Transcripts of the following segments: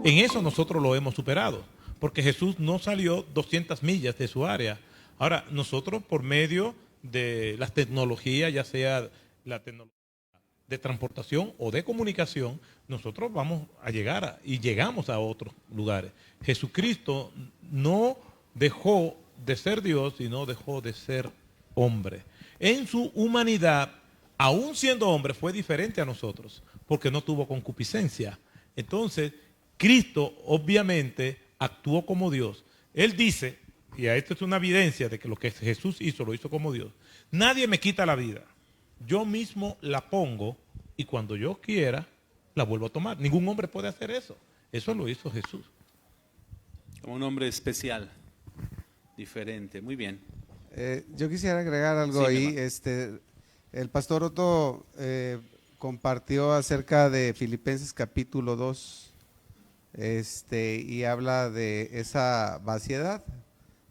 En eso nosotros lo hemos superado, porque Jesús no salió 200 millas de su área. Ahora, nosotros por medio de las tecnologías, ya sea la tecnología de transportación o de comunicación, nosotros vamos a llegar y llegamos a otros lugares. Jesucristo no dejó de ser Dios, sino dejó de ser hombre. En su humanidad, aún siendo hombre, fue diferente a nosotros, porque no tuvo concupiscencia. Entonces, Cristo obviamente actuó como Dios. Él dice, y esto es una evidencia de que lo que Jesús hizo, lo hizo como Dios: nadie me quita la vida, yo mismo la pongo y cuando yo quiera la vuelvo a tomar. Ningún hombre puede hacer eso. Eso lo hizo Jesús. Como un hombre especial, diferente. Muy bien. Yo quisiera agregar algo Sí, ahí. El pastor Otto compartió acerca de Filipenses capítulo 2, y habla de esa vaciedad,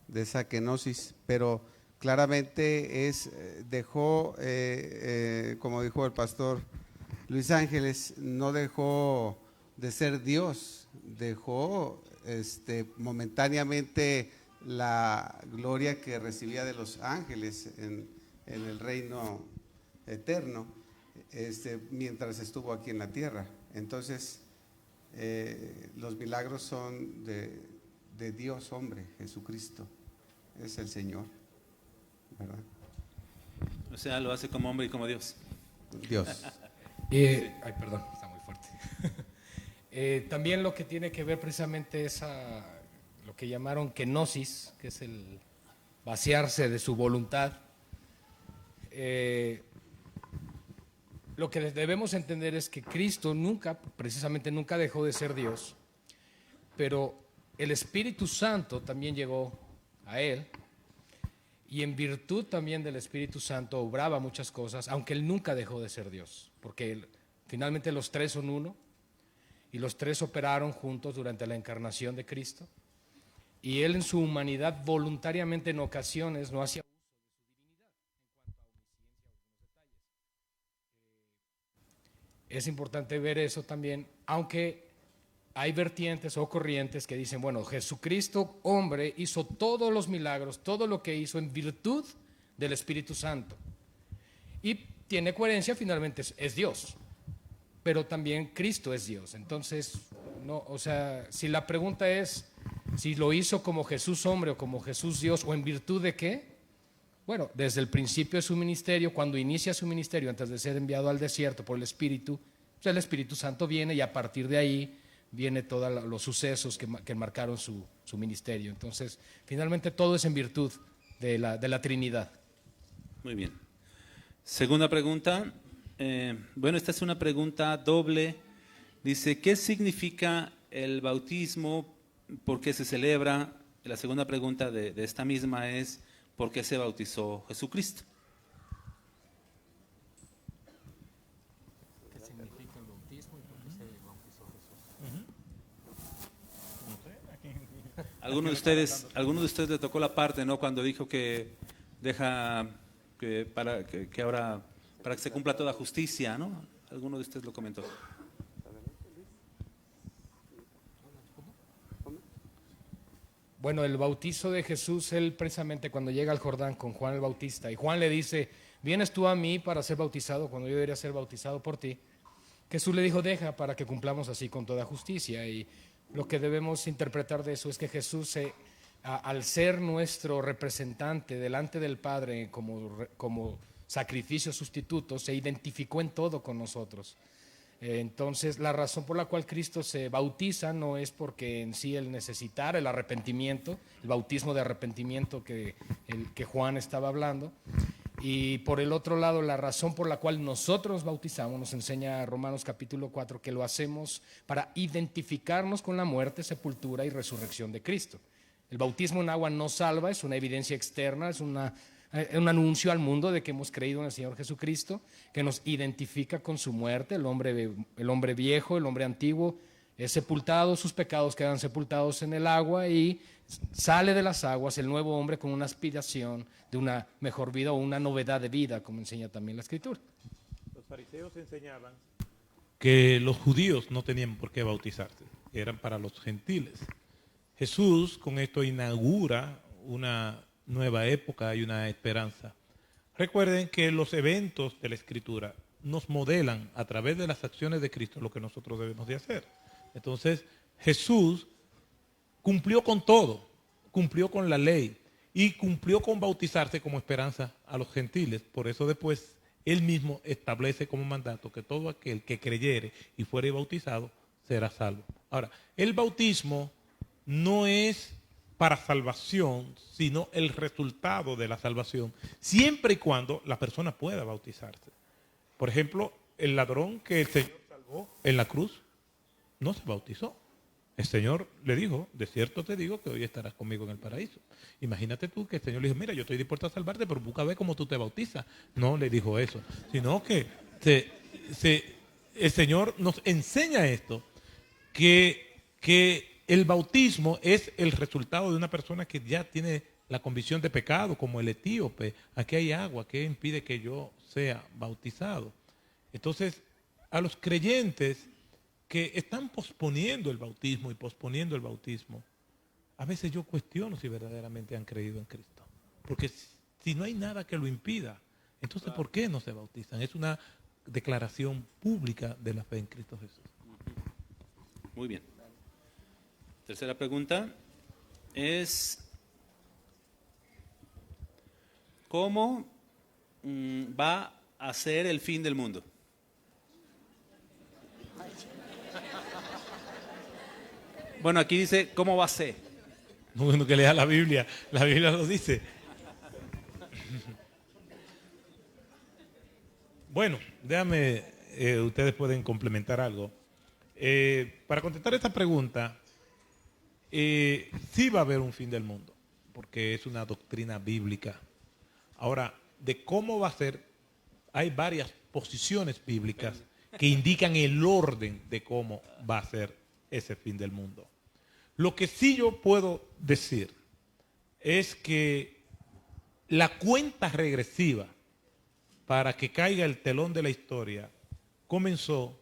de esa kenosis, pero claramente dejó, como dijo el pastor Luis Ángeles, no dejó de ser Dios, dejó momentáneamente la gloria que recibía de los ángeles en el reino eterno, mientras estuvo aquí en la tierra. Entonces, los milagros son de Dios hombre, Jesucristo, es el Señor, ¿verdad? O sea, lo hace como hombre y como Dios. Dios. Ay, perdón, está muy fuerte. También lo que tiene que ver precisamente es lo que llamaron kenosis, que es el vaciarse de su voluntad. Lo que debemos entender es que Cristo precisamente nunca dejó de ser Dios, pero el Espíritu Santo también llegó a Él, y en virtud también del Espíritu Santo obraba muchas cosas, aunque Él nunca dejó de ser Dios, porque finalmente los tres son uno, y los tres operaron juntos durante la encarnación de Cristo, y Él en su humanidad voluntariamente en ocasiones no hacía uso de su divinidad en cuanto a omnisciencia o algunos detalles. Es importante ver eso también, aunque hay vertientes o corrientes que dicen, bueno, Jesucristo, hombre, hizo todos los milagros, todo lo que hizo en virtud del Espíritu Santo. Y tiene coherencia, finalmente es Dios, pero también Cristo es Dios. Entonces, no, o sea, si la pregunta es si lo hizo como Jesús hombre o como Jesús Dios o en virtud de qué, bueno, desde el principio de su ministerio, cuando inicia su ministerio, antes de ser enviado al desierto por el Espíritu, pues el Espíritu Santo viene y a partir de ahí viene todos los sucesos que marcaron su ministerio. Entonces, finalmente todo es en virtud de la Trinidad. Muy bien. Segunda pregunta. Bueno, esta es una pregunta doble. Dice, ¿qué significa el bautismo? ¿Por qué se celebra? La segunda pregunta de esta misma es, ¿por qué se bautizó Jesucristo? ¿Qué significa el bautismo y por qué se bautizó Jesús? ¿Alguno de ustedes le tocó la parte, ¿no? Cuando dijo que deja para que se cumpla toda justicia, ¿no? Alguno de ustedes lo comentó. Bueno, el bautizo de Jesús, él precisamente cuando llega al Jordán con Juan el Bautista, y Juan le dice, ¿vienes tú a mí para ser bautizado cuando yo debería ser bautizado por ti? Jesús le dijo, deja para que cumplamos así con toda justicia. Y lo que debemos interpretar de eso es que Jesús, al ser nuestro representante delante del Padre como sacrificio sustituto, se identificó en todo con nosotros. Entonces, la razón por la cual Cristo se bautiza no es porque en sí Él necesitara el arrepentimiento, el bautismo de arrepentimiento que Juan estaba hablando. Y por el otro lado, la razón por la cual nosotros bautizamos, nos enseña Romanos capítulo 4, que lo hacemos para identificarnos con la muerte, sepultura y resurrección de Cristo. El bautismo en agua no salva, es una evidencia externa, es un anuncio al mundo de que hemos creído en el Señor Jesucristo, que nos identifica con su muerte. El hombre viejo, el hombre antiguo es sepultado, sus pecados quedan sepultados en el agua y sale de las aguas el nuevo hombre con una aspiración de una mejor vida o una novedad de vida, como enseña también la Escritura. Los fariseos enseñaban que los judíos no tenían por qué bautizarse, eran para los gentiles. Jesús con esto inaugura una nueva época y una esperanza. Recuerden que los eventos de la Escritura nos modelan a través de las acciones de Cristo lo que nosotros debemos de hacer. Entonces, Jesús cumplió con todo, cumplió con la ley y cumplió con bautizarse como esperanza a los gentiles. Por eso después Él mismo establece como mandato que todo aquel que creyere y fuere bautizado será salvo. Ahora, el bautismo no es para salvación, sino el resultado de la salvación, siempre y cuando la persona pueda bautizarse. Por ejemplo, el ladrón que el Señor salvó en la cruz no se bautizó. El Señor le dijo, de cierto te digo que hoy estarás conmigo en el paraíso. Imagínate tú que el Señor le dijo, mira, yo estoy dispuesto a salvarte, pero busca ver cómo tú te bautizas. No le dijo eso, sino que el Señor nos enseña esto, que el bautismo es el resultado de una persona que ya tiene la convicción de pecado, como el etíope. Aquí hay agua, ¿qué impide que yo sea bautizado? Entonces, a los creyentes que están posponiendo el bautismo y posponiendo el bautismo, a veces yo cuestiono si verdaderamente han creído en Cristo. Porque si no hay nada que lo impida, entonces ¿por qué no se bautizan? Es una declaración pública de la fe en Cristo Jesús. Muy bien. Tercera pregunta es, ¿cómo va a ser el fin del mundo? Bueno, aquí dice, ¿cómo va a ser? Bueno, que lea la Biblia lo dice. Bueno, déjame, ustedes pueden complementar algo. Para contestar esta pregunta, sí va a haber un fin del mundo, porque es una doctrina bíblica. Ahora, de cómo va a ser, hay varias posiciones bíblicas que indican el orden de cómo va a ser ese fin del mundo. Lo que sí yo puedo decir es que la cuenta regresiva para que caiga el telón de la historia comenzó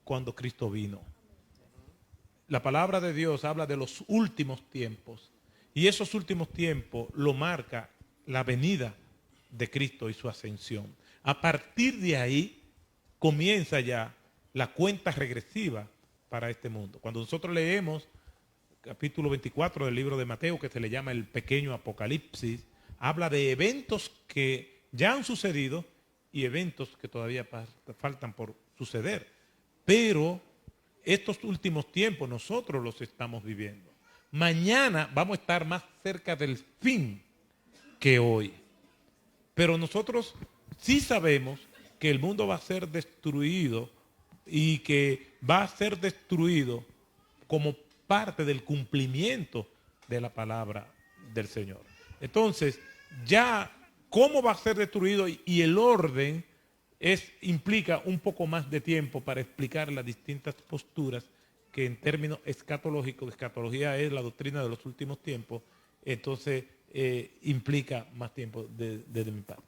cuando Cristo vino. La palabra de Dios habla de los últimos tiempos y esos últimos tiempos lo marca la venida de Cristo y su ascensión. A partir de ahí comienza ya la cuenta regresiva para este mundo. Cuando nosotros leemos capítulo 24 del libro de Mateo, que se le llama el pequeño Apocalipsis, habla de eventos que ya han sucedido y eventos que todavía faltan por suceder. Pero estos últimos tiempos nosotros los estamos viviendo. Mañana vamos a estar más cerca del fin que hoy. Pero nosotros sí sabemos que el mundo va a ser destruido y que va a ser destruido como parte del cumplimiento de la palabra del Señor. Entonces, ya cómo va a ser destruido y el orden implica un poco más de tiempo para explicar las distintas posturas que en términos escatológicos, escatología es la doctrina de los últimos tiempos, entonces implica más tiempo desde mi parte.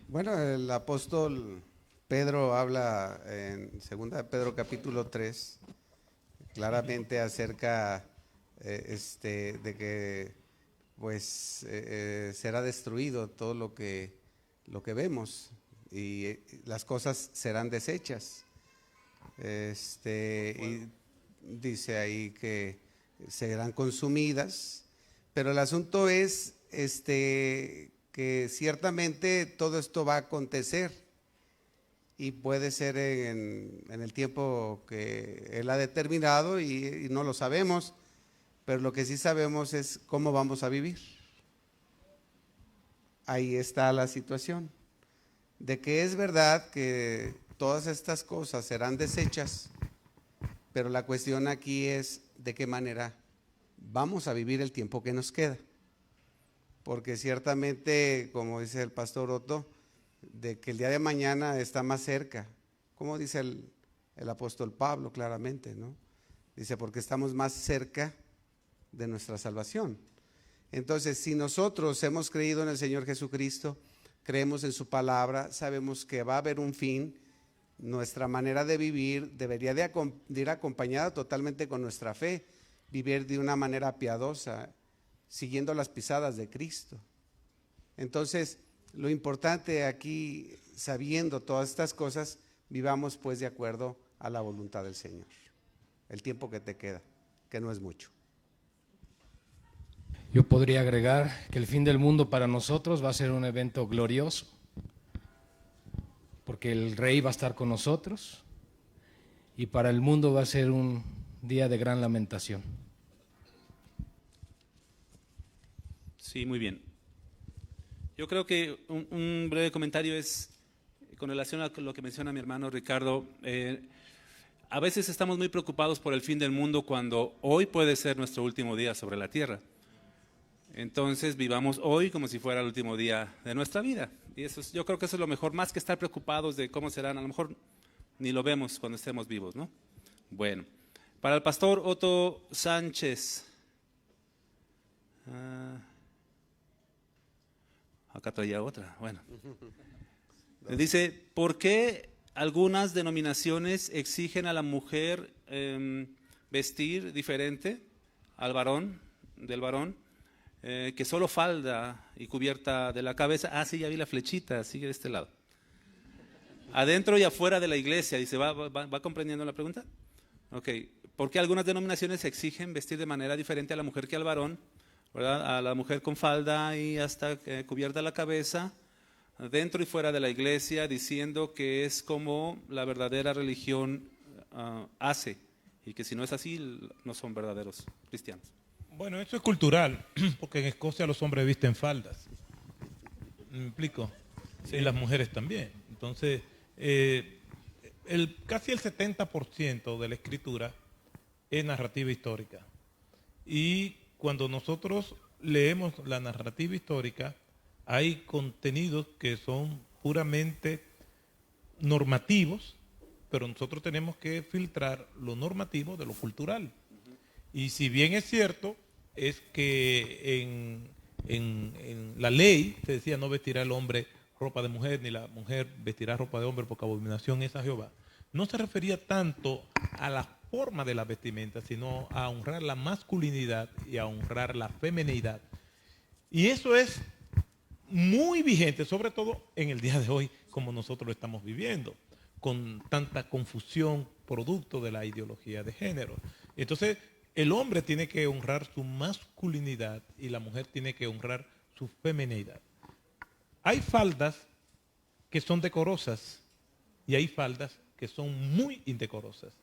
Bueno, el apóstol Pedro habla en 2 de Pedro capítulo 3 claramente acerca de que pues será destruido todo lo que vemos y las cosas serán deshechas. Y dice ahí que serán consumidas, pero el asunto es que ciertamente todo esto va a acontecer y puede ser en el tiempo que Él ha determinado y no lo sabemos, pero lo que sí sabemos es cómo vamos a vivir. Ahí está la situación, de que es verdad que todas estas cosas serán deshechas, pero la cuestión aquí es de qué manera vamos a vivir el tiempo que nos queda. Porque ciertamente, como dice el pastor Otto, de que el día de mañana está más cerca, como dice el apóstol Pablo claramente, ¿no? Dice, porque estamos más cerca de nuestra salvación. Entonces, si nosotros hemos creído en el Señor Jesucristo, creemos en su palabra, sabemos que va a haber un fin. Nuestra manera de vivir debería de ir acompañada totalmente con nuestra fe, vivir de una manera piadosa, siguiendo las pisadas de Cristo. Entonces, lo importante aquí, sabiendo todas estas cosas, vivamos pues de acuerdo a la voluntad del Señor. El tiempo que te queda, que no es mucho. Yo podría agregar que el fin del mundo para nosotros va a ser un evento glorioso, porque el Rey va a estar con nosotros, y para el mundo va a ser un día de gran lamentación. Sí, muy bien. Yo creo que un breve comentario es con relación a lo que menciona mi hermano Ricardo. A veces estamos muy preocupados por el fin del mundo cuando hoy puede ser nuestro último día sobre la tierra. Entonces vivamos hoy como si fuera el último día de nuestra vida. Y yo creo que eso es lo mejor, más que estar preocupados de cómo serán. A lo mejor ni lo vemos cuando estemos vivos, ¿no? Bueno, para el pastor Otto Sánchez. Acá traía otra, bueno. Dice, ¿por qué algunas denominaciones exigen a la mujer vestir diferente al varón, del varón? Que solo falda y cubierta de la cabeza. Ah, sí, ya vi la flechita, sigue de este lado. Adentro y afuera de la iglesia, dice, ¿va comprendiendo la pregunta? Ok, ¿por qué algunas denominaciones exigen vestir de manera diferente a la mujer que al varón? ¿Verdad? A la mujer con falda y hasta cubierta la cabeza, dentro y fuera de la iglesia, diciendo que es como la verdadera religión hace, y que si no es así, no son verdaderos cristianos. Bueno, eso es cultural, porque en Escocia los hombres visten faldas. ¿Me explico? Sí. Y las mujeres también. Entonces, casi el 70% de la escritura es narrativa histórica. Y cuando nosotros leemos la narrativa histórica, hay contenidos que son puramente normativos, pero nosotros tenemos que filtrar lo normativo de lo cultural. Y si bien es cierto, es que en la ley se decía no vestirá el hombre ropa de mujer, ni la mujer vestirá ropa de hombre, porque abominación es a Jehová. No se refería tanto a la forma de la vestimenta, sino a honrar la masculinidad y a honrar la feminidad. Y eso es muy vigente, sobre todo en el día de hoy, como nosotros lo estamos viviendo, con tanta confusión producto de la ideología de género. Entonces, el hombre tiene que honrar su masculinidad y la mujer tiene que honrar su feminidad. Hay faldas que son decorosas y hay faldas que son muy indecorosas.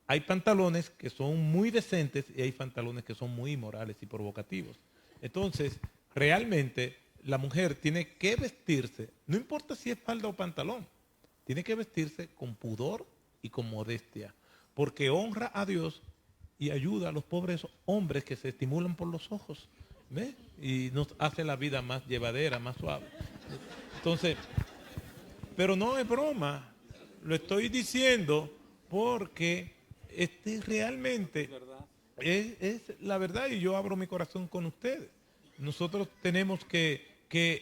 Hay pantalones que son muy decentes y hay pantalones que son muy inmorales y provocativos. Entonces, realmente la mujer tiene que vestirse, no importa si es falda o pantalón, tiene que vestirse con pudor y con modestia, porque honra a Dios y ayuda a los pobres hombres que se estimulan por los ojos, ¿ves? Y nos hace la vida más llevadera, más suave. Entonces, pero no es broma, lo estoy diciendo porque realmente es la verdad y yo abro mi corazón con ustedes. Nosotros tenemos que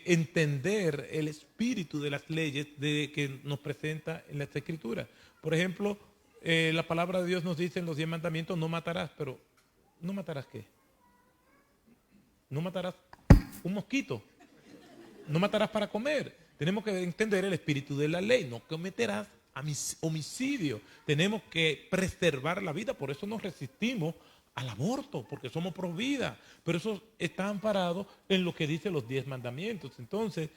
entender el espíritu de las leyes que nos presenta en las Escrituras. Por ejemplo, la palabra de Dios nos dice en los 10 mandamientos, no matarás, pero ¿no matarás qué? No matarás un mosquito, no matarás para comer. Tenemos que entender el espíritu de la ley, no cometerás homicidio. Tenemos que preservar la vida, por eso nos resistimos al aborto, porque somos pro vida, pero eso está amparado en lo que dicen los 10 mandamientos. Entonces,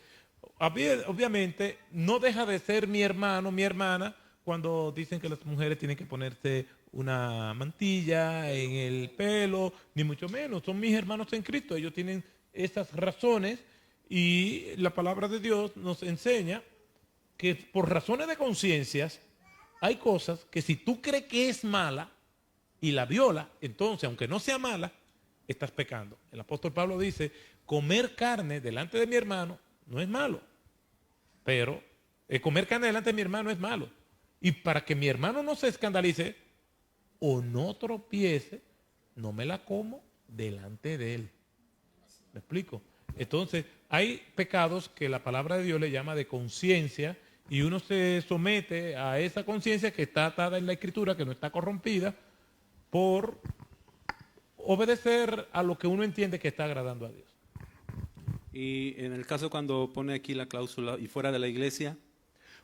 obviamente, no deja de ser mi hermano, mi hermana, cuando dicen que las mujeres tienen que ponerse una mantilla en el pelo, ni mucho menos. Son mis hermanos en Cristo, ellos tienen esas razones y la palabra de Dios nos enseña que por razones de conciencias hay cosas que si tú crees que es mala y la viola, entonces aunque no sea mala, estás pecando. El apóstol Pablo dice, comer carne delante de mi hermano no es malo, pero comer carne delante de mi hermano es malo. Y para que mi hermano no se escandalice o no tropiece, no me la como delante de él. ¿Me explico? Entonces, hay pecados que la palabra de Dios le llama de conciencia y uno se somete a esa conciencia que está atada en la Escritura, que no está corrompida, por obedecer a lo que uno entiende que está agradando a Dios. Y en el caso cuando pone aquí la cláusula y fuera de la iglesia,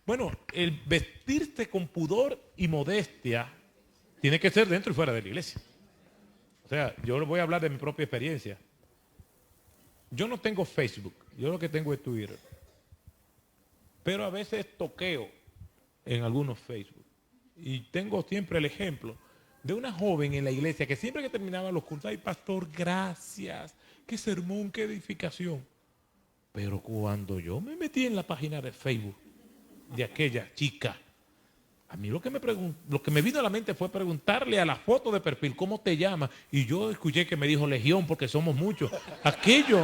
Bueno, el vestirse con pudor y modestia tiene que ser dentro y fuera de la iglesia. O sea, yo les voy a hablar de mi propia experiencia. Yo no tengo Facebook, yo lo que tengo es Twitter. Pero a veces toqueo en algunos Facebook. Y tengo siempre el ejemplo de una joven en la iglesia que siempre que terminaba los cursos, ay pastor, gracias, qué sermón, qué edificación. Pero cuando yo me metí en la página de Facebook de aquella chica, a mí lo que me vino a la mente fue preguntarle a la foto de perfil, ¿cómo te llamas? Y yo escuché que me dijo Legión porque somos muchos. Aquello.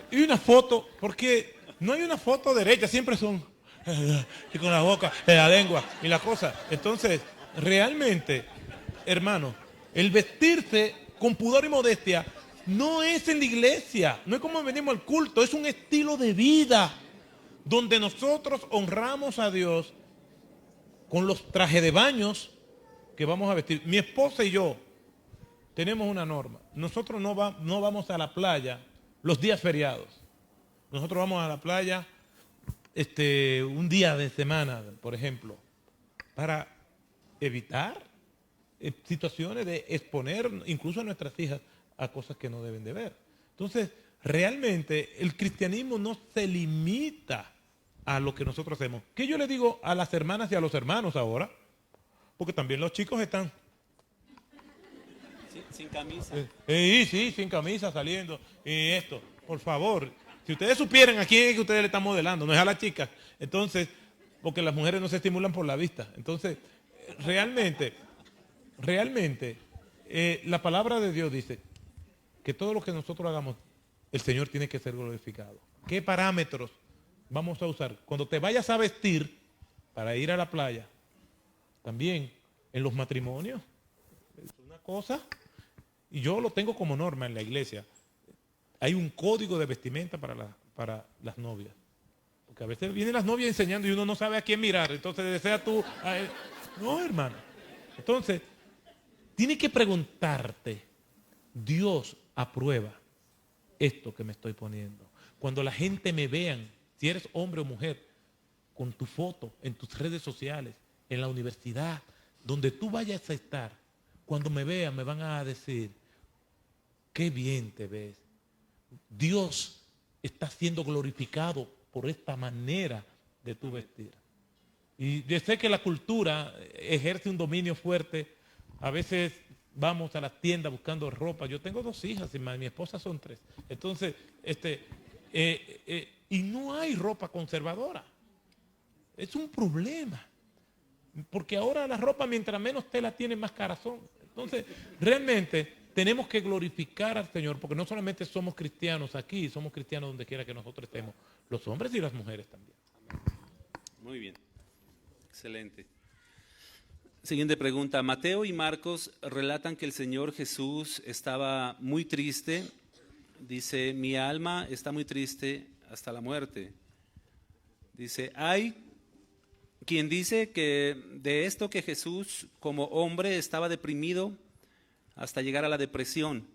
Y una foto, porque no hay una foto derecha, siempre son y con la boca, la lengua y la cosa. Entonces, realmente, hermano, el vestirse con pudor y modestia no es en la iglesia, no es como venimos al culto, es un estilo de vida donde nosotros honramos a Dios con los trajes de baños que vamos a vestir. Mi esposa y yo tenemos una norma. Nosotros no vamos a la playa los días feriados. Nosotros vamos a la playa un día de semana, por ejemplo, para evitar situaciones de exponer incluso a nuestras hijas a cosas que no deben de ver. Entonces, realmente el cristianismo no se limita a lo que nosotros hacemos. ¿Qué yo le digo a las hermanas y a los hermanos ahora? Porque también los chicos están sin camisa. sí, sin camisa saliendo. Y esto, por favor, si ustedes supieran a quién es que ustedes le están modelando, no es a las chicas. Entonces, porque las mujeres no se estimulan por la vista. Entonces, realmente, la palabra de Dios dice que todo lo que nosotros hagamos, el Señor tiene que ser glorificado. ¿Qué parámetros vamos a usar? Cuando te vayas a vestir para ir a la playa, también en los matrimonios, es una cosa, y yo lo tengo como norma en la iglesia. Hay un código de vestimenta para las novias. Porque a veces vienen las novias enseñando y uno no sabe a quién mirar. Entonces desea tú a él. No, hermano. Entonces, tienes que preguntarte, ¿Dios aprueba esto que me estoy poniendo? Cuando la gente me vean, si eres hombre o mujer, con tu foto en tus redes sociales, en la universidad, donde tú vayas a estar, cuando me vean me van a decir, qué bien te ves. Dios está siendo glorificado por esta manera de tu vestir. Y yo sé que la cultura ejerce un dominio fuerte. A veces vamos a las tiendas buscando ropa. Yo tengo 2 hijas y mi esposa son 3. Entonces, y no hay ropa conservadora. Es un problema. Porque ahora la ropa, mientras menos tela tiene, más cara son. Entonces, realmente tenemos que glorificar al Señor, porque no solamente somos cristianos aquí, somos cristianos donde quiera que nosotros estemos, los hombres y las mujeres también. Muy bien. Excelente. Siguiente pregunta. Mateo y Marcos relatan que el Señor Jesús estaba muy triste. Dice, mi alma está muy triste hasta la muerte. Dice, hay quien dice que de esto que Jesús como hombre estaba deprimido hasta llegar a la depresión.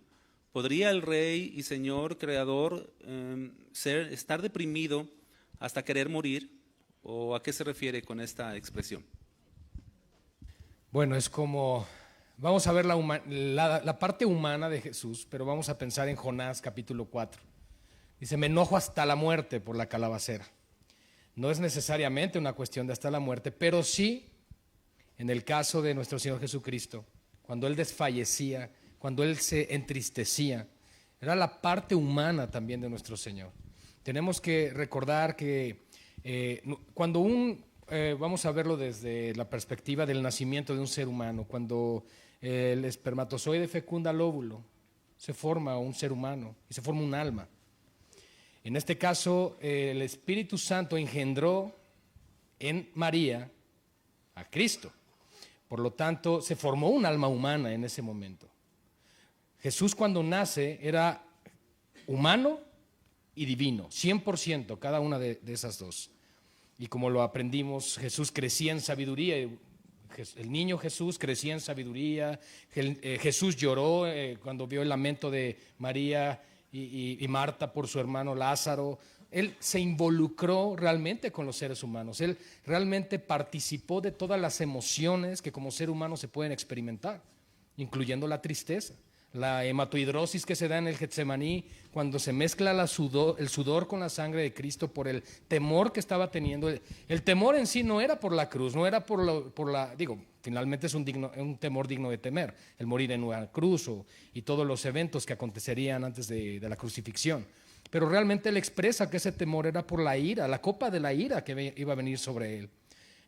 ¿Podría el Rey y Señor Creador estar deprimido hasta querer morir? ¿O a qué se refiere con esta expresión? Bueno, es como, vamos a ver la parte humana de Jesús, pero vamos a pensar en Jonás capítulo 4. Dice, me enojo hasta la muerte por la calabacera. No es necesariamente una cuestión de hasta la muerte, pero sí, en el caso de nuestro Señor Jesucristo, cuando Él desfallecía, cuando Él se entristecía, era la parte humana también de nuestro Señor. Tenemos que recordar que cuando vamos a verlo desde la perspectiva del nacimiento de un ser humano, cuando el espermatozoide fecunda el óvulo, se forma un ser humano y se forma un alma. En este caso, el Espíritu Santo engendró en María a Cristo. Por lo tanto, se formó un alma humana en ese momento. Jesús cuando nace era humano y divino, 100%, cada una de esas dos. Y como lo aprendimos, Jesús crecía en sabiduría, el niño Jesús crecía en sabiduría, Jesús lloró cuando vio el lamento de María y Marta por su hermano Lázaro. Él se involucró realmente con los seres humanos, él realmente participó de todas las emociones que como ser humano se pueden experimentar, incluyendo la tristeza. La hematohidrosis que se da en el Getsemaní, cuando se mezcla el sudor con la sangre de Cristo por el temor que estaba teniendo. El temor en sí no era por la cruz, no era finalmente es un temor digno de temer, el morir en una cruz y todos los eventos que acontecerían antes de la crucifixión. Pero realmente él expresa que ese temor era por la ira, la copa de la ira que iba a venir sobre él.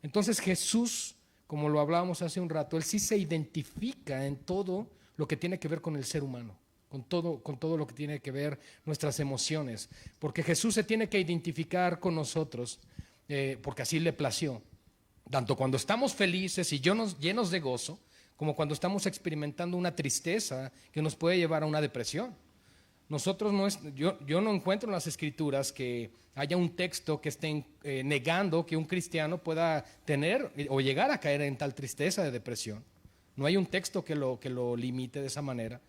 Entonces Jesús, como lo hablábamos hace un rato, él sí se identifica en todo lo que tiene que ver con el ser humano, con todo lo que tiene que ver nuestras emociones, porque Jesús se tiene que identificar con nosotros, porque así le plació, tanto cuando estamos felices y llenos de gozo, como cuando estamos experimentando una tristeza que nos puede llevar a una depresión. Yo no encuentro en las Escrituras que haya un texto que esté negando que un cristiano pueda tener o llegar a caer en tal tristeza de depresión. No hay un texto que lo limite de esa manera.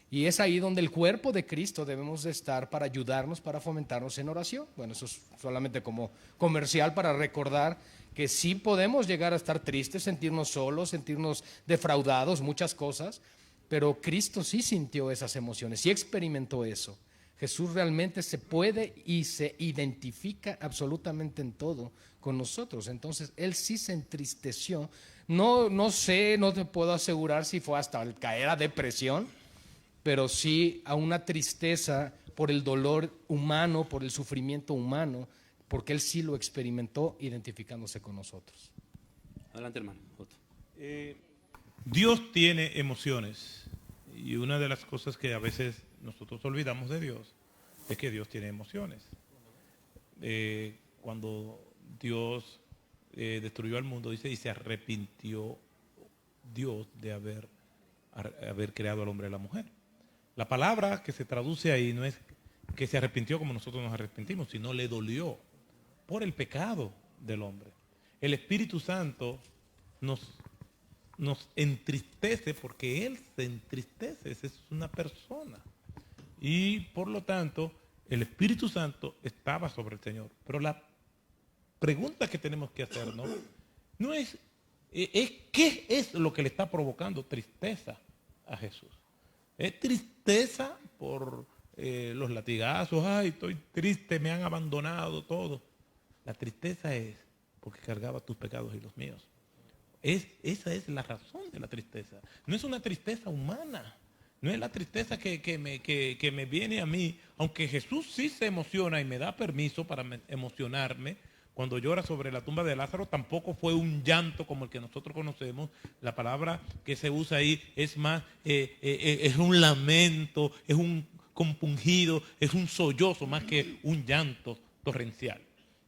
Y es ahí donde el cuerpo de Cristo debemos de estar para ayudarnos, para fomentarnos en oración. Bueno, eso es solamente como comercial para recordar que sí podemos llegar a estar tristes, sentirnos solos, sentirnos defraudados, muchas cosas, pero Cristo sí sintió esas emociones, sí experimentó eso. Jesús realmente se puede y se identifica absolutamente en todo con nosotros. Entonces, Él sí se entristeció. No sé, no te puedo asegurar si fue hasta el caer a depresión, pero sí a una tristeza por el dolor humano, por el sufrimiento humano, porque Él sí lo experimentó identificándose con nosotros. Adelante, hermano. Otto. Dios tiene emociones y una de las cosas que a veces nosotros olvidamos de Dios es que Dios tiene emociones. Cuando Dios destruyó al mundo, dice, y se arrepintió Dios de haber creado al hombre y a la mujer. La palabra que se traduce ahí no es que se arrepintió como nosotros nos arrepentimos, sino le dolió por el pecado del hombre. El Espíritu Santo nos entristece porque Él se entristece, es una persona. Y por lo tanto, el Espíritu Santo estaba sobre el Señor. Pero la pregunta que tenemos que hacernos no es ¿qué es lo que le está provocando tristeza a Jesús? ¿Es tristeza por los latigazos? Ay, estoy triste, me han abandonado, todo. La tristeza es porque cargaba tus pecados y los míos. Esa es la razón de la tristeza. No es una tristeza humana. No es la tristeza que me viene a mí. Aunque Jesús sí se emociona y me da permiso para emocionarme. Cuando llora sobre la tumba de Lázaro, tampoco fue un llanto como el que nosotros conocemos. La palabra que se usa ahí es más, es un lamento, es un compungido, es un sollozo más que un llanto torrencial.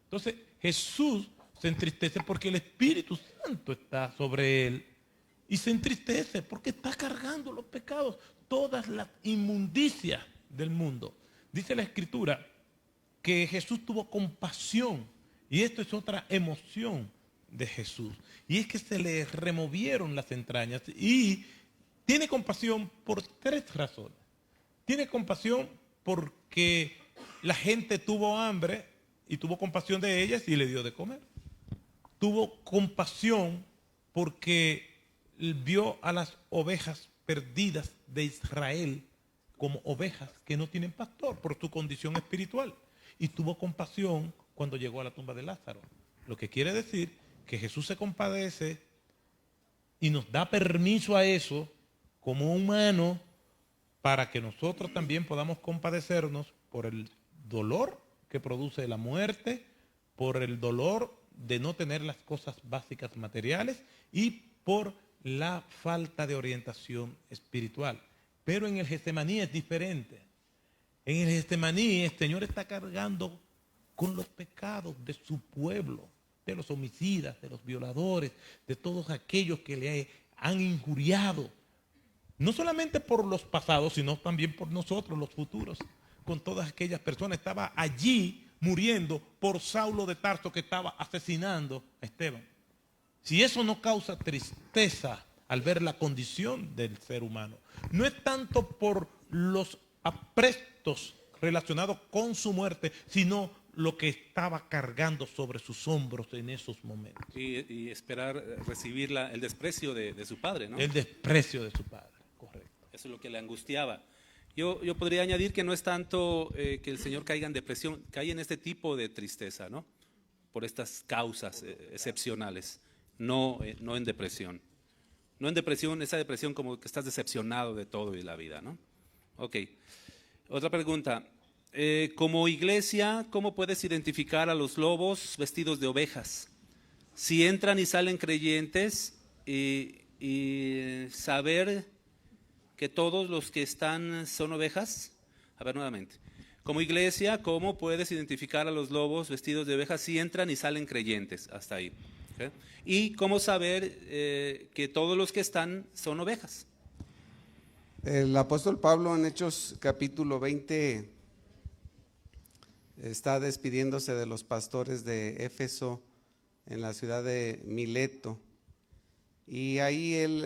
Entonces, Jesús se entristece porque el Espíritu Santo está sobre él y se entristece porque está cargando los pecados, todas las inmundicias del mundo. Dice la Escritura que Jesús tuvo compasión y esto es otra emoción de Jesús y es que se le removieron las entrañas y tiene compasión por tres razones. Tiene compasión porque la gente tuvo hambre y tuvo compasión de ellas y le dio de comer. Tuvo compasión porque vio a las ovejas perdidas de Israel como ovejas que no tienen pastor por su condición espiritual. Y tuvo compasión cuando llegó a la tumba de Lázaro. Lo que quiere decir que Jesús se compadece y nos da permiso a eso como humano para que nosotros también podamos compadecernos por el dolor que produce la muerte, por el dolor de no tener las cosas básicas materiales y por la falta de orientación espiritual. Pero en el Getsemaní es diferente. En el Getsemaní el Señor está cargando con los pecados de su pueblo, de los homicidas, de los violadores, de todos aquellos que le han injuriado. No solamente por los pasados, sino también por nosotros, los futuros. con todas aquellas personas. Estaba allí muriendo por Saulo de Tarso, que estaba asesinando a Esteban. Si eso no causa tristeza al ver la condición del ser humano, no es tanto por los aprestos relacionados con su muerte, sino lo que estaba cargando sobre sus hombros en esos momentos. Y esperar recibir el desprecio de su padre, ¿no? El desprecio de su padre, correcto. Eso es lo que le angustiaba. Yo podría añadir que no es tanto que el Señor caiga en depresión, cae en este tipo de tristeza, ¿no? Por estas causas excepcionales, no en depresión. No en depresión, esa depresión como que estás decepcionado de todo y de la vida, ¿no? Ok. Otra pregunta. Como iglesia, ¿cómo puedes identificar a los lobos vestidos de ovejas? Si entran y salen creyentes y saber que todos los que están son ovejas. A ver nuevamente. Como iglesia, ¿cómo puedes identificar a los lobos vestidos de ovejas si entran y salen creyentes? Hasta ahí. ¿Okay? Y cómo saber que todos los que están son ovejas. El apóstol Pablo en Hechos capítulo 20 está despidiéndose de los pastores de Éfeso en la ciudad de Mileto, y ahí él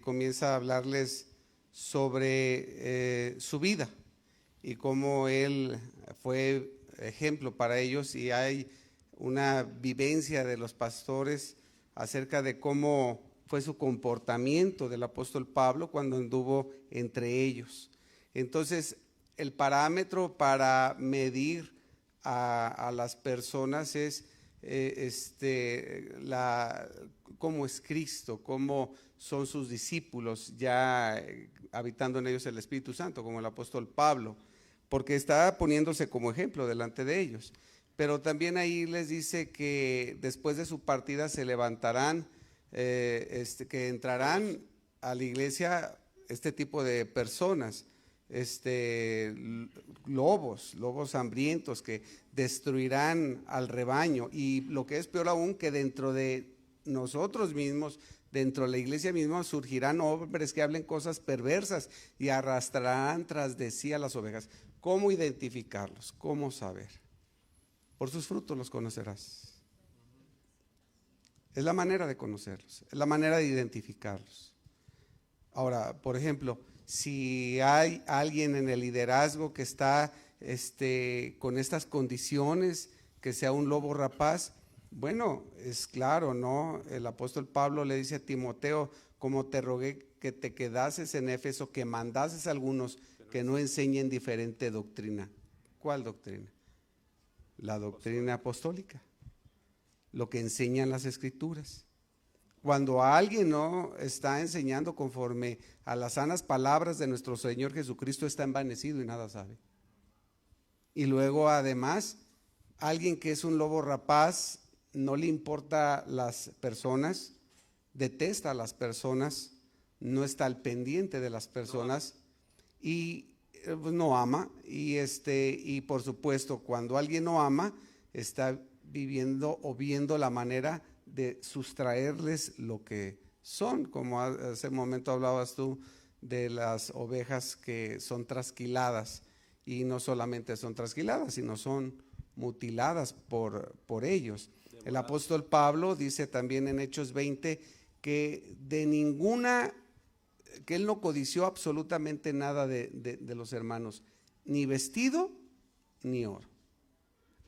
comienza a hablarles sobre su vida y cómo él fue ejemplo para ellos, y hay una vivencia de los pastores acerca de cómo fue su comportamiento del apóstol Pablo cuando anduvo entre ellos. Entonces, el parámetro para medir a las personas es cómo es Cristo, cómo son sus discípulos, ya habitando en ellos el Espíritu Santo, como el apóstol Pablo, porque está poniéndose como ejemplo delante de ellos. Pero también ahí les dice que después de su partida se levantarán, que entrarán a la iglesia este tipo de personas, lobos hambrientos que destruirán al rebaño, y lo que es peor aún, que dentro de nosotros mismos, dentro de la iglesia misma, surgirán hombres que hablen cosas perversas y arrastrarán tras de sí a las ovejas. ¿Cómo identificarlos? ¿Cómo saber? Por sus frutos los conocerás. Es la manera de conocerlos, es la manera de identificarlos. Ahora, por ejemplo, si hay alguien en el liderazgo que está con estas condiciones, que sea un lobo rapaz, bueno, es claro, ¿no? El apóstol Pablo le dice a Timoteo: como te rogué que te quedases en Éfeso, que mandases a algunos que no enseñen diferente doctrina. ¿Cuál doctrina? La doctrina apostólica, lo que enseñan las Escrituras. Cuando alguien no está enseñando conforme a las sanas palabras de nuestro Señor Jesucristo, está envanecido y nada sabe. Y luego, además, alguien que es un lobo rapaz, no le importa las personas, detesta a las personas, no está al pendiente de las personas y no ama. Y por supuesto, cuando alguien no ama, está viviendo o viendo la manera de sustraerles lo que son, como hace un momento hablabas tú de las ovejas que son trasquiladas, y no solamente son trasquiladas, sino son mutiladas por ellos. El apóstol Pablo dice también en Hechos 20 que que él no codició absolutamente nada de los hermanos, ni vestido ni oro.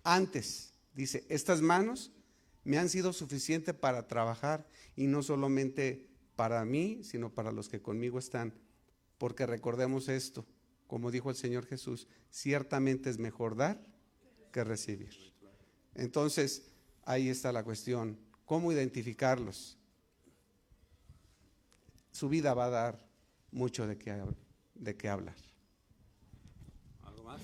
Antes, dice, estas manos me han sido suficientes para trabajar, y no solamente para mí, sino para los que conmigo están, porque recordemos esto, como dijo el Señor Jesús: ciertamente es mejor dar que recibir. Entonces, ahí está la cuestión, ¿cómo identificarlos? Su vida va a dar mucho de qué hablar. ¿Algo más?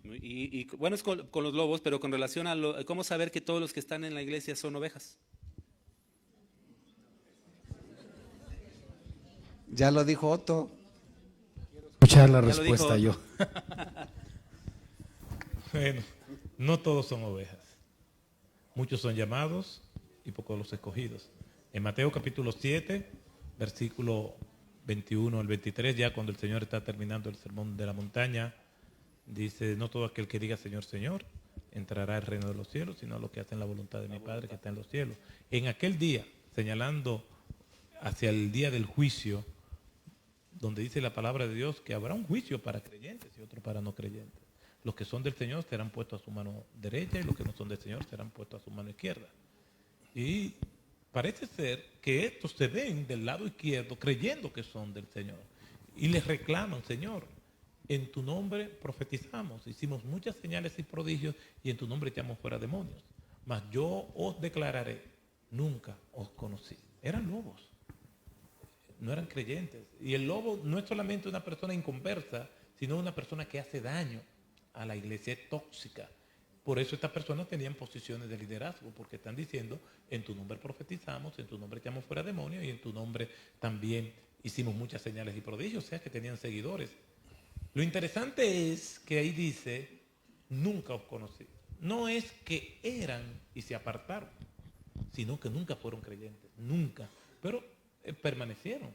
Y bueno, es con los lobos, pero con relación a cómo saber que todos los que están en la iglesia son ovejas. Ya lo dijo Otto. Escuchar la Ya lo respuesta dijo. yo. Bueno, no todos son ovejas. Muchos son llamados y pocos los escogidos. En Mateo capítulo 7, versículo 21 al 23, ya cuando el Señor está terminando el sermón de la montaña, dice, no todo aquel que diga Señor, Señor, entrará al reino de los cielos, sino los que hacen la voluntad de mi Padre que está en los cielos. En aquel día, señalando hacia el día del juicio, donde dice la palabra de Dios que habrá un juicio para creyentes y otro para no creyentes. Los que son del Señor serán puestos a su mano derecha y los que no son del Señor serán puestos a su mano izquierda. Y parece ser que estos se ven del lado izquierdo creyendo que son del Señor. Y les reclaman, Señor, en tu nombre profetizamos, hicimos muchas señales y prodigios y en tu nombre echamos fuera demonios. Mas yo os declararé, nunca os conocí. Eran lobos, no eran creyentes. Y el lobo no es solamente una persona inconversa, sino una persona que hace daño a la iglesia, es tóxica. Por eso estas personas tenían posiciones de liderazgo, porque están diciendo, en tu nombre profetizamos, en tu nombre echamos fuera demonios y en tu nombre también hicimos muchas señales y prodigios, o sea que tenían seguidores. Lo interesante es que ahí dice, nunca os conocí. No es que eran y se apartaron, sino que nunca fueron creyentes, nunca. Pero permanecieron.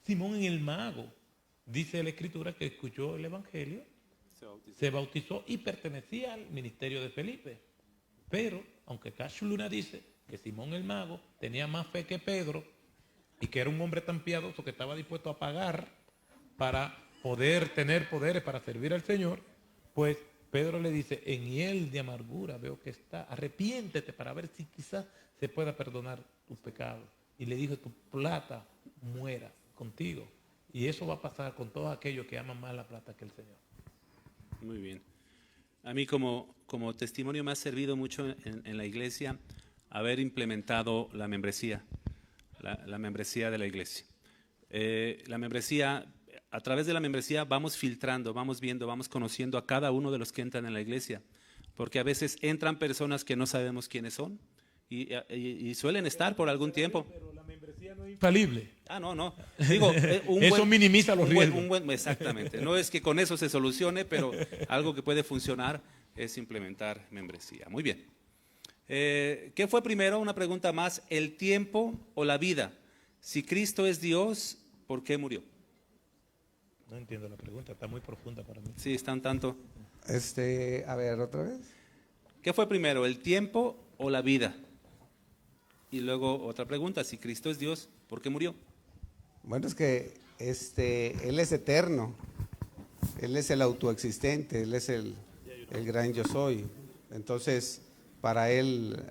Simón en el mago, dice la Escritura que escuchó el Evangelio, se bautizó y pertenecía al ministerio de Felipe. Pero, aunque Cash Luna dice que Simón el mago tenía más fe que Pedro y que era un hombre tan piadoso que estaba dispuesto a pagar para poder tener poderes para servir al Señor, pues Pedro le dice, en hiel de amargura veo que está, arrepiéntete para ver si quizás se pueda perdonar tus pecados. Y le dijo, tu plata muera contigo. Y eso va a pasar con todos aquellos que aman más la plata que el Señor. Muy bien. A mí como testimonio me ha servido mucho en la iglesia haber implementado la membresía, la membresía de la iglesia. La membresía, a través de la membresía vamos filtrando, vamos viendo, vamos conociendo a cada uno de los que entran en la iglesia, porque a veces entran personas que no sabemos quiénes son y suelen estar por algún tiempo. Pero la membresía no es infalible. No. Digo, eso minimiza los riesgos. Exactamente. No es que con eso se solucione, pero algo que puede funcionar es implementar membresía. Muy bien. ¿Qué fue primero? Una pregunta más. ¿El tiempo o la vida? Si Cristo es Dios, ¿por qué murió? No entiendo la pregunta, está muy profunda para mí. Sí, está un tanto. A ver, otra vez. ¿Qué fue primero? ¿El tiempo o la vida? Y luego otra pregunta. Si Cristo es Dios, ¿por qué murió? Bueno, es que Él es eterno, Él es el autoexistente, Él es el gran yo soy. Entonces, para Él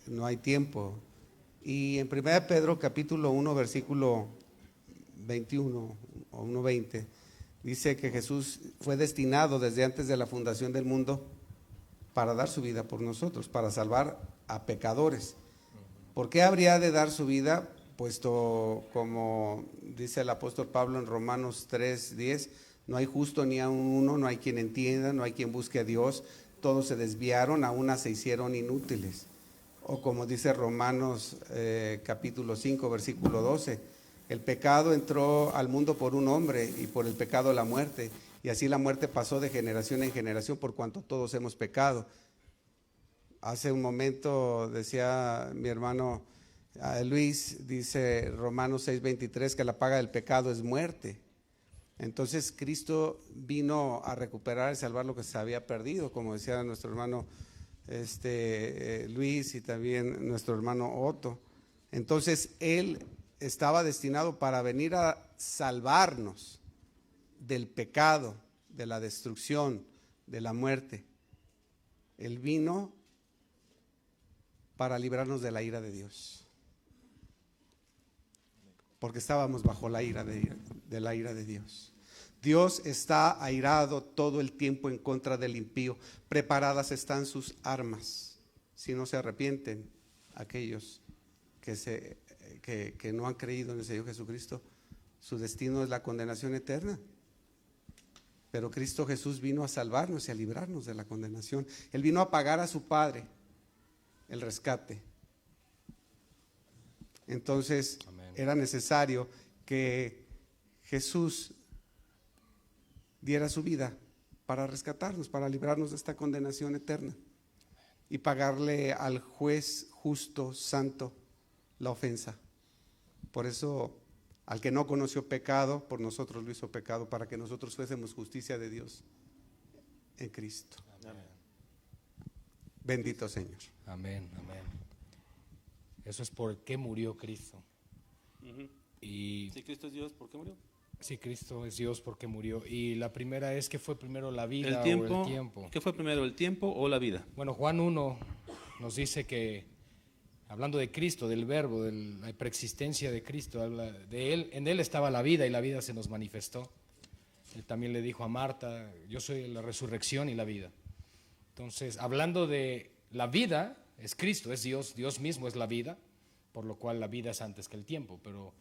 no hay tiempo. Y en 1 Pedro capítulo 1, versículo 21 o 1:20, dice que Jesús fue destinado desde antes de la fundación del mundo para dar su vida por nosotros, para salvar a pecadores. ¿Por qué habría de dar su vida? Puesto, como dice el apóstol Pablo en Romanos 3:10, no hay justo ni aun uno, no hay quien entienda, no hay quien busque a Dios, todos se desviaron, a una se hicieron inútiles. O como dice Romanos capítulo 5, versículo 12, el pecado entró al mundo por un hombre y por el pecado la muerte, y así la muerte pasó de generación en generación por cuanto todos hemos pecado. Hace un momento decía mi hermano Luis, dice Romanos 6:23 que la paga del pecado es muerte. Entonces Cristo vino a recuperar y salvar lo que se había perdido, como decía nuestro hermano Luis y también nuestro hermano Otto. Entonces Él estaba destinado para venir a salvarnos del pecado, de la destrucción, de la muerte. Él vino para librarnos de la ira de Dios, porque estábamos bajo la ira de la ira de Dios. Dios está airado todo el tiempo en contra del impío. Preparadas están sus armas. Si no se arrepienten aquellos que no han creído en el Señor Jesucristo, su destino es la condenación eterna. Pero Cristo Jesús vino a salvarnos y a librarnos de la condenación. Él vino a pagar a su Padre el rescate. Entonces, era necesario que Jesús diera su vida para rescatarnos, para librarnos de esta condenación eterna y pagarle al juez justo, santo, la ofensa. Por eso Al que no conoció pecado, por nosotros lo hizo pecado, para que nosotros fuésemos justicia de Dios en Cristo. Amén. Bendito Señor. Amén, amén. Eso es por qué murió Cristo. Y Si Cristo es Dios, ¿por qué murió? sí, Cristo es Dios porque murió. Y la primera es que fue primero la vida El o tiempo, el tiempo. ¿qué fue primero, el tiempo o la vida? Bueno, Juan 1 nos dice que, hablando de Cristo, del verbo, de la preexistencia de Cristo, habla de él, en él estaba la vida y la vida se nos manifestó. Él también le dijo a Marta, yo soy la resurrección y la vida. Entonces, hablando de la vida, es Cristo, es Dios, Dios mismo es la vida, por lo cual la vida es antes que el tiempo, pero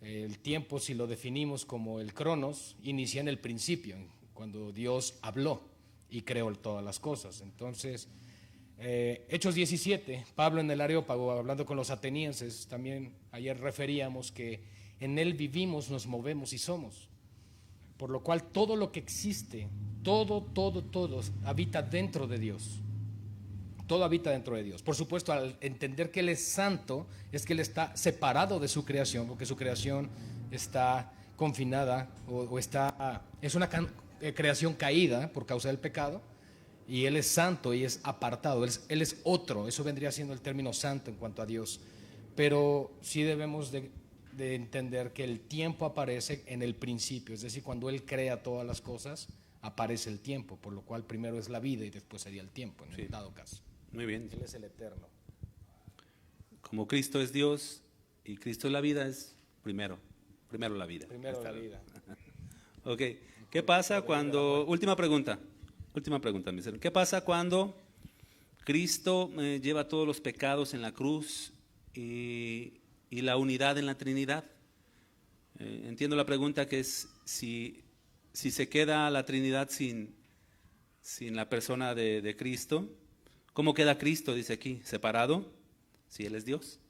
el tiempo, si lo definimos como el cronos, inicia en el principio, cuando Dios habló y creó todas las cosas. Entonces, Hechos 17, Pablo en el Areópago, hablando con los atenienses, también ayer referíamos que en él vivimos, nos movemos y somos. Por lo cual todo lo que existe, todo habita dentro de Dios. Todo habita dentro de Dios. Por supuesto, al entender que Él es santo, es que Él está separado de su creación, porque su creación está confinada es una creación caída por causa del pecado, y Él es santo y es apartado, Él es otro. Eso vendría siendo el término santo en cuanto a Dios. Pero sí debemos de entender que el tiempo aparece en el principio, es decir, cuando Él crea todas las cosas, aparece el tiempo, por lo cual primero es la vida y después sería el tiempo, en el dado caso. Muy bien. Él es el eterno. Como Cristo es Dios y Cristo es la vida, es primero la vida. Primero la vida. Ok, ¿qué pasa cuando, última pregunta, mis hermanos. ¿Qué pasa cuando Cristo lleva todos los pecados en la cruz y la unidad en la Trinidad? Entiendo la pregunta, que es si se queda la Trinidad sin la persona de Cristo, ¿cómo queda Cristo? Dice aquí, separado, si Él es Dios.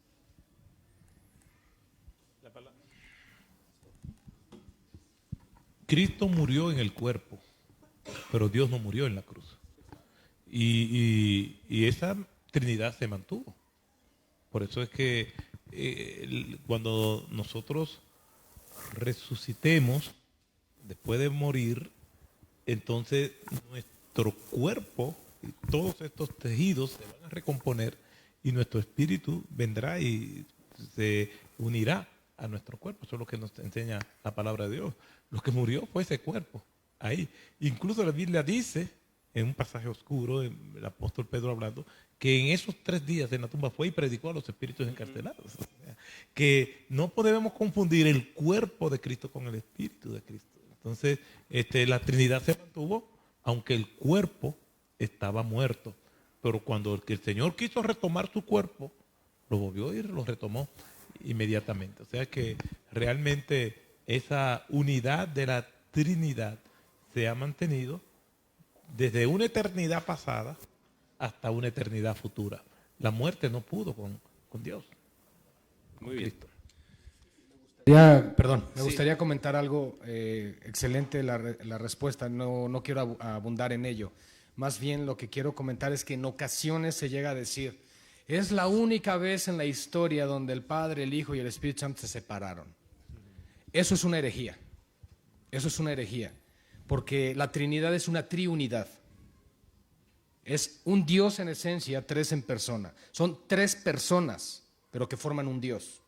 Cristo murió en el cuerpo, pero Dios no murió en la cruz. Y esa Trinidad se mantuvo. Por eso es que cuando nosotros resucitemos, después de morir, entonces nuestro cuerpo y todos estos tejidos se van a recomponer y nuestro espíritu vendrá y se unirá a nuestro cuerpo. Eso es lo que nos enseña la palabra de Dios. Lo que murió fue ese cuerpo, ahí. Incluso la Biblia dice, en un pasaje oscuro, el apóstol Pedro hablando, que en esos 3 días en la tumba fue y predicó a los espíritus encarcelados. O sea, que no podemos confundir el cuerpo de Cristo con el espíritu de Cristo. Entonces, la Trinidad se mantuvo, aunque el cuerpo estaba muerto. Pero cuando el Señor quiso retomar su cuerpo, lo volvió y lo retomó inmediatamente. O sea que realmente esa unidad de la Trinidad se ha mantenido desde una eternidad pasada hasta una eternidad futura. La muerte no pudo con Dios. Muy bien. Cristo. Me gustaría comentar algo excelente la respuesta, no quiero abundar en ello. Más bien lo que quiero comentar es que en ocasiones se llega a decir, es la única vez en la historia donde el Padre, el Hijo y el Espíritu Santo se separaron. Eso es una herejía. Eso es una herejía. Porque la Trinidad es una triunidad. Es un Dios en esencia, 3 en persona. Son 3 personas, pero que forman un Dios.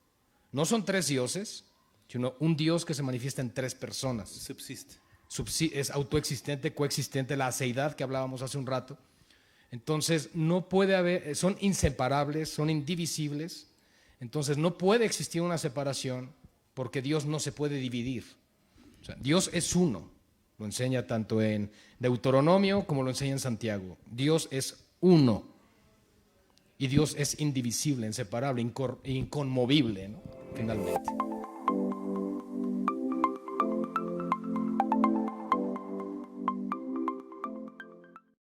No son 3 dioses, sino un Dios que se manifiesta en 3 personas. Subsiste. Es autoexistente, coexistente, la aceidad que hablábamos hace un rato. Entonces no puede haber, son inseparables, son indivisibles. Entonces no puede existir una separación porque Dios no se puede dividir. O sea, Dios es uno. Lo enseña tanto en Deuteronomio como lo enseña en Santiago. Dios es uno. Y Dios es indivisible, inseparable, inconmovible, ¿no? Finalmente.